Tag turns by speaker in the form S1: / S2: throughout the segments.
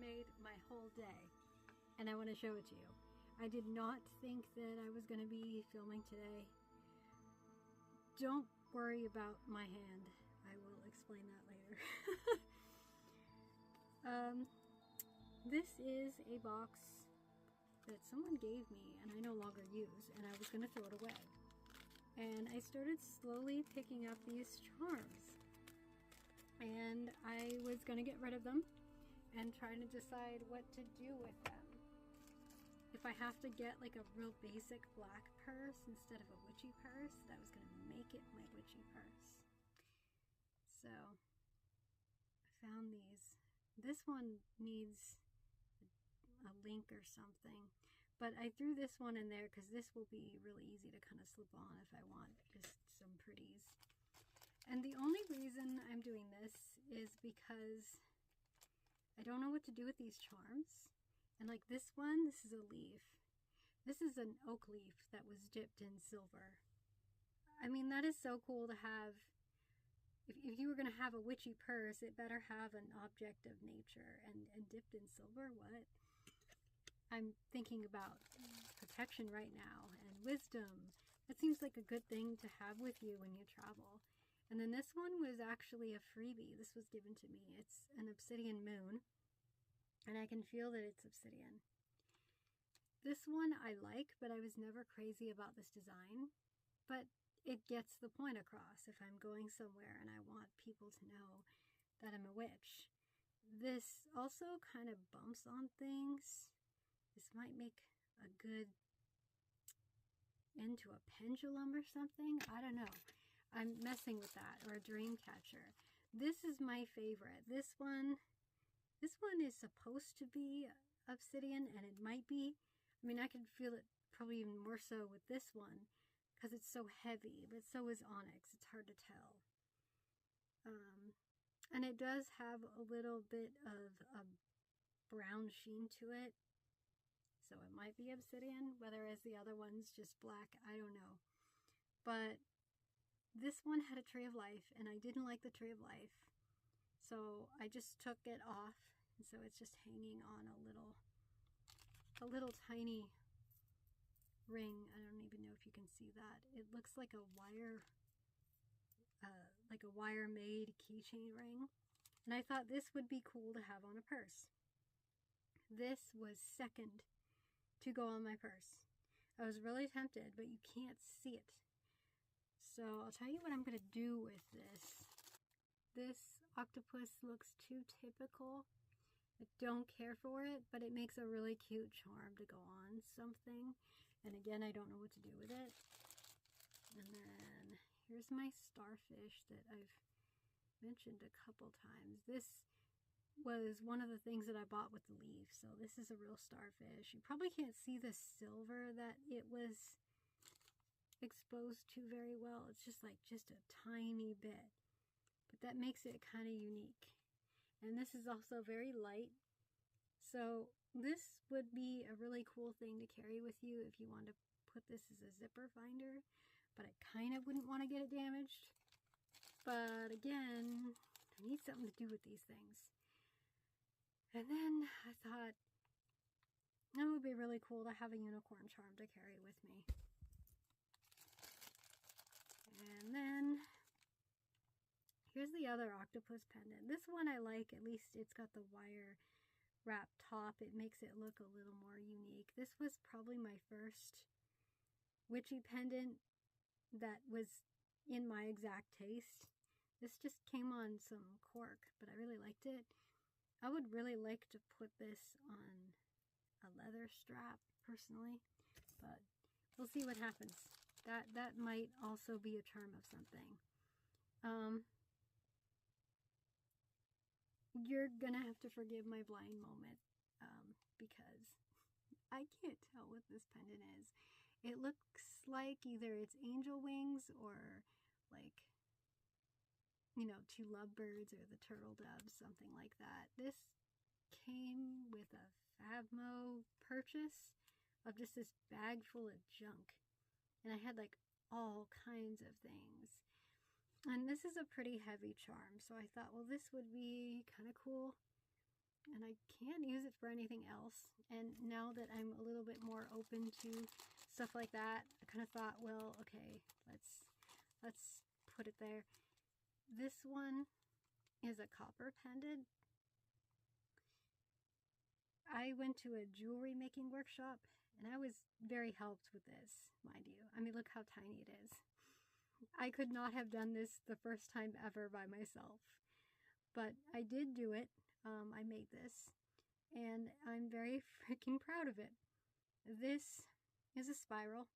S1: made my whole day, and I want to show it to you. I did not think that I was going to be filming today. Don't worry about my hand. I will explain that later. This is a box that someone gave me and I no longer use, and I was going to throw it away. And I started slowly picking up these charms, and I was going to get rid of them and trying to decide what to do with them. If I have to get like a real basic black purse instead of a witchy purse, that was going to make it my witchy purse. So I found these. This one needs a link or something, but I threw this one in there because this will be really easy to kind of slip on if I want just some pretties. And the only reason I'm doing this is because I don't know what to do with these charms. And like this one, this is a leaf. This is an oak leaf that was dipped in silver. I mean, that is so cool to have. If you were going to have a witchy purse, it better have an object of nature. And dipped in silver, what? I'm thinking about protection right now and wisdom. That seems like a good thing to have with you when you travel. And then this one was actually a freebie. This was given to me. It's an obsidian moon, and I can feel that it's obsidian. This one I like, but I was never crazy about this design. But it gets the point across if I'm going somewhere and I want people to know that I'm a witch. This also kind of bumps on things. This might make a good end to a pendulum or something. I don't know. I'm messing with that. Or a dream catcher. This is my favorite. This one is supposed to be obsidian, and it might be. I mean, I can feel it probably even more so with this one because it's so heavy, but so is onyx. It's hard to tell. And it does have a little bit of a brown sheen to it. So it might be obsidian, whereas the other one's just black. I don't know. But this one had a tree of life, and I didn't like the tree of life. So I just took it off, and so it's just hanging on a little tiny ring. I don't even know if you can see that. It looks like a wire made keychain ring. And I thought this would be cool to have on a purse. This was second to go on my purse. I was really tempted, but you can't see it. So I'll tell you what I'm going to do with this. This octopus looks too typical. I don't care for it, but it makes a really cute charm to go on something. And again, I don't know what to do with it. And then here's my starfish that I've mentioned a couple times. This was one of the things that I bought with the leaf. So this is a real starfish. You probably can't see the silver that it was exposed to very well. It's just a tiny bit. But that makes it kind of unique. And this is also very light. So this would be a really cool thing to carry with you if you want to put this as a zipper finder. But I kind of wouldn't want to get it damaged. But again, I need something to do with these things. And then I thought it would be really cool to have a unicorn charm to carry with me. And then here's the other octopus pendant. This one I like. At least it's got the wire wrap top. It makes it look a little more unique. This was probably my first witchy pendant that was in my exact taste. This just came on some cork, but I really liked it. I would really like to put this on a leather strap personally, but we'll see what happens. That might also be a charm of something. You're gonna have to forgive my blind moment because I can't tell what this pendant is. It looks like either it's angel wings or like, you know, two lovebirds or the turtle doves, something like that. This came with a Fabmo purchase of just this bag full of junk. And I had like all kinds of things. And this is a pretty heavy charm. So I thought, well, this would be kind of cool. and I can't use it for anything else. And now that I'm a little bit more open to stuff like that, I kind of thought, well, okay, let's put it there. This one is a copper pendant. I went to a jewelry making workshop and I was very helped with this, mind you. I mean, look how tiny it is. I could not have done this the first time ever by myself, but I did do it. I made this and I'm very freaking proud of it. This is a spiral.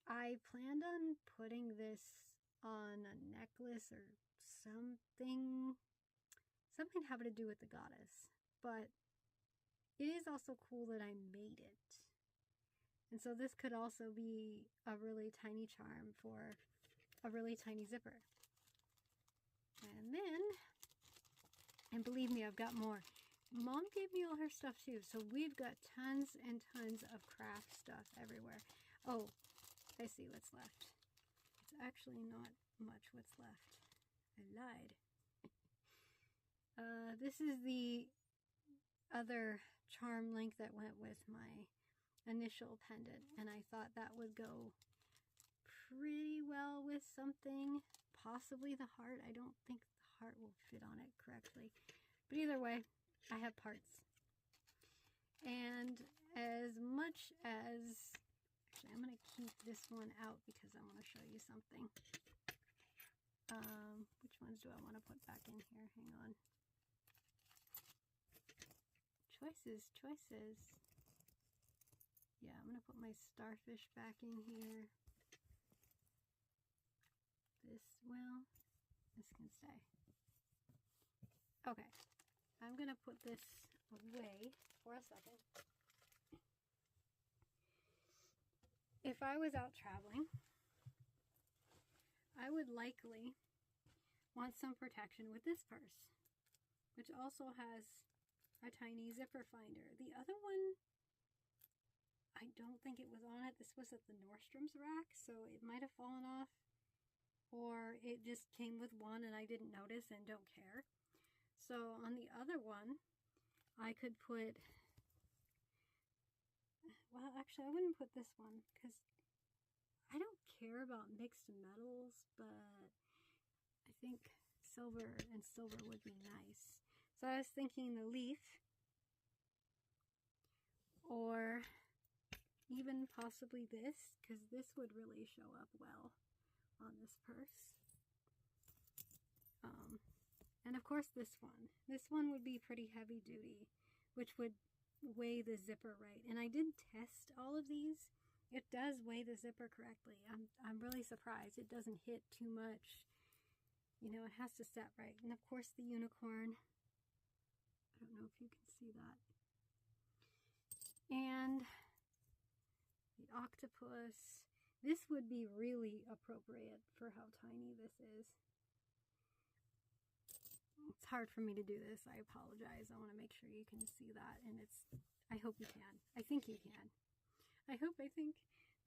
S1: I planned on putting this on a necklace or something having to do with the goddess, but it is also cool that I made it. And so this could also be a really tiny charm for a really tiny zipper. And then, and believe me, I've got more. Mom gave me all her stuff too, so we've got tons and tons of craft stuff everywhere. Oh, I see what's left. It's actually not much what's left. I lied. This is the other charm link that went with my initial pendant, and I thought that would go pretty well with something, possibly the heart. I don't think the heart will fit on it correctly, but either way, I have parts. And as much as, actually I'm going to keep this one out because I want to show you something. Which ones do I want to put back in here? Hang on. Choices. Yeah, I'm going to put my starfish back in here. This can stay. Okay, I'm going to put this away for a second. If I was out traveling, I would likely want some protection with this purse, which also has a tiny zipper finder. The other one, I don't think it was on it. This was at the Nordstrom's rack, so it might have fallen off, or it just came with one and I didn't notice and don't care. So on the other one, I could put, well, actually I wouldn't put this one because I don't care about mixed metals, but I think silver and silver would be nice. So I was thinking the leaf, or even possibly this, because this would really show up well on this purse. And of course this one. This one would be pretty heavy duty, which would weigh the zipper right. And I did test all of these. It does weigh the zipper correctly. I'm really surprised. It doesn't hit too much. You know, it has to set right. And of course the unicorn. I don't know if you can see that. And the octopus. This would be really appropriate for how tiny this is. It's hard for me to do this. I apologize. I want to make sure you can see that. And I hope you can. I think you can. I think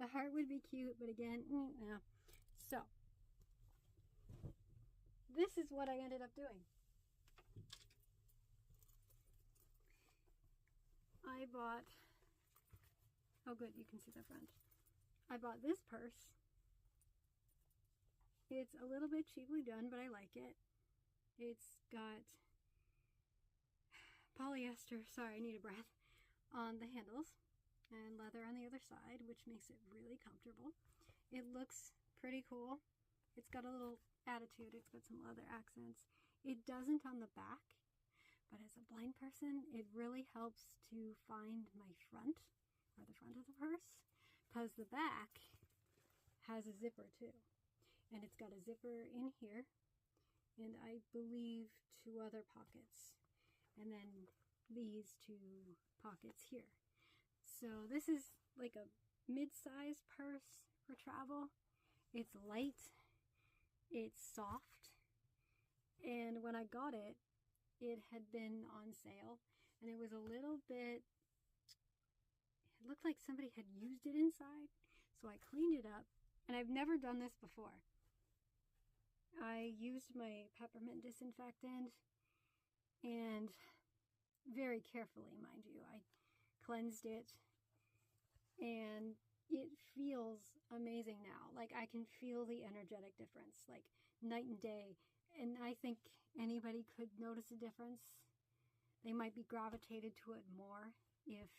S1: the heart would be cute, but again, yeah. So, this is what I ended up doing. I bought, oh good, you can see the front. I bought this purse. It's a little bit cheaply done, but I like it. It's got polyester, sorry, I need a breath, on the handles and leather on the other side, which makes it really comfortable. It looks pretty cool. It's got a little attitude. It's got some leather accents. It doesn't on the back, but as a blind person, it really helps to find my front, or the front of the purse, because the back has a zipper too. And it's got a zipper in here, and I believe 2 other pockets, and then these 2 pockets here. So this is like a mid-sized purse for travel. It's light, it's soft, and when I got it, it had been on sale, and it was a little bit, it looked like somebody had used it inside, so I cleaned it up, and I've never done this before. I used my peppermint disinfectant, and very carefully, mind you. I cleansed it, and it feels amazing now. Like, I can feel the energetic difference, like night and day. And I think anybody could notice a difference. They might be gravitated to it more if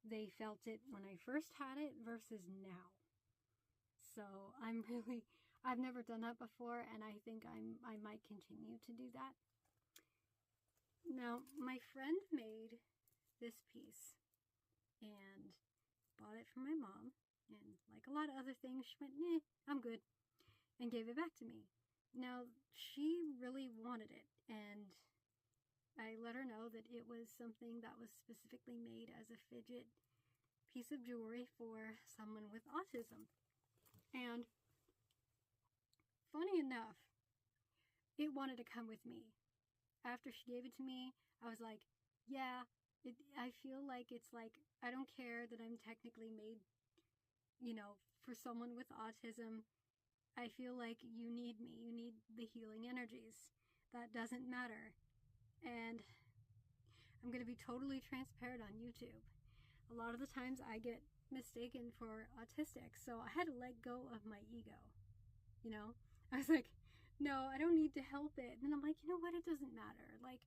S1: they felt it when I first had it versus now. So I've never done that before, and I think I might continue to do that. Now, my friend made this piece and bought it for my mom, and like a lot of other things, she went, "Nah, I'm good," and gave it back to me. Now, she really wanted it, and I let her know that it was something that was specifically made as a fidget piece of jewelry for someone with autism. And funny enough, it wanted to come with me. After she gave it to me, I was like, yeah, I feel like it's like, I don't care that I'm technically made, for someone with autism. I feel like you need me. You need the healing energies. That doesn't matter. And I'm going to be totally transparent on YouTube. A lot of the times I get mistaken for autistic, so I had to let go of my ego. I was like, no, I don't need to help it. And then I'm like, you know what? It doesn't matter. Like,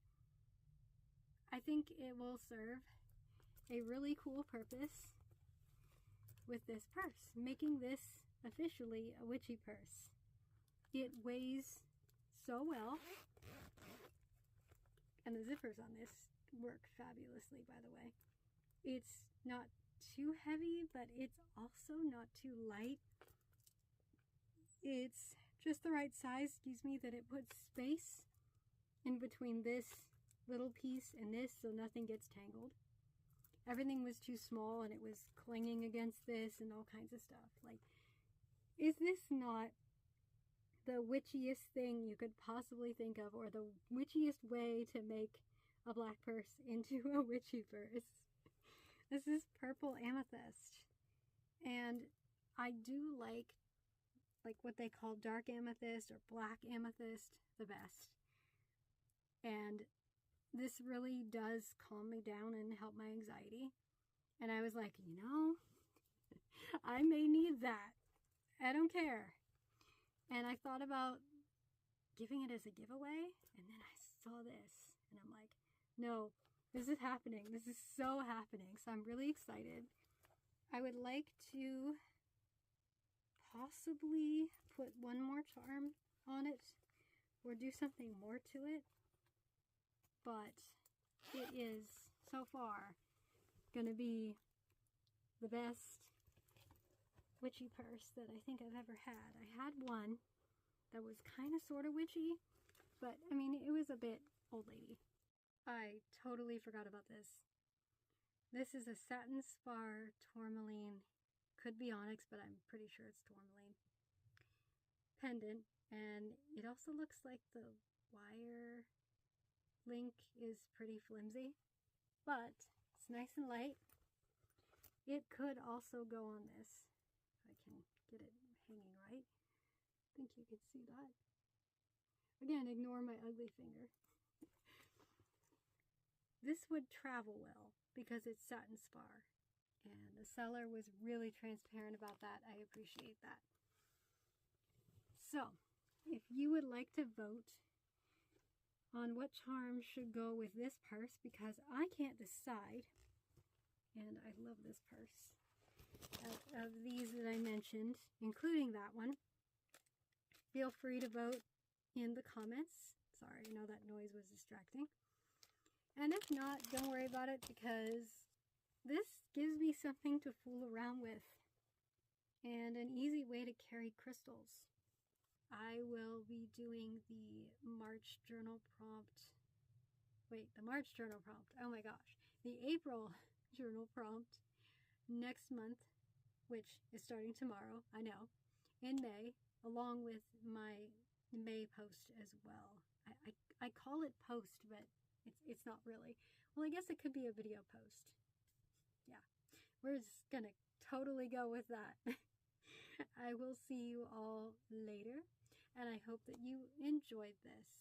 S1: I think it will serve a really cool purpose with this purse, making this officially a witchy purse. It weighs so well, and the zippers on this work fabulously, by the way. It's not too heavy, but it's also not too light. It's just the right size, that it puts space in between this little piece and this, so nothing gets tangled. Everything was too small, and it was clinging against this and all kinds of stuff. Like, is this not the witchiest thing you could possibly think of, or the witchiest way to make a black purse into a witchy purse? This is purple amethyst, and I do like what they call dark amethyst or black amethyst the best. And this really does calm me down and help my anxiety. And I was like, I may need that. I don't care. And I thought about giving it as a giveaway, and then I saw this, and I'm like, no, this is happening. This is so happening. So I'm really excited. I would like to possibly put one more charm on it or do something more to it. But it is, so far, going to be the best witchy purse that I think I've ever had. I had one that was kind of sort of witchy, but it was a bit old lady. I totally forgot about this. This is a satin spar tourmaline, could be onyx, but I'm pretty sure it's tourmaline pendant, and it also looks like the wire link is pretty flimsy, but it's nice and light. It could also go on this, if I can get it hanging right. I think you can see that. Again, ignore my ugly finger. This would travel well because it's satin spar, and the seller was really transparent about that. I appreciate that. So, if you would like to vote on what charm should go with this purse, because I can't decide, and I love this purse, of these that I mentioned, including that one, feel free to vote in the comments. Sorry, I know that noise was distracting. And if not, don't worry about it, because this gives me something to fool around with and an easy way to carry crystals. I will be doing the March journal prompt. Wait, the March journal prompt. Oh my gosh. The April journal prompt next month, which is starting tomorrow, I know, in May, along with my May post as well. I call it post, but it's not really. Well, I guess it could be a video post. Yeah, we're just gonna totally go with that. I will see you all later, and I hope that you enjoyed this.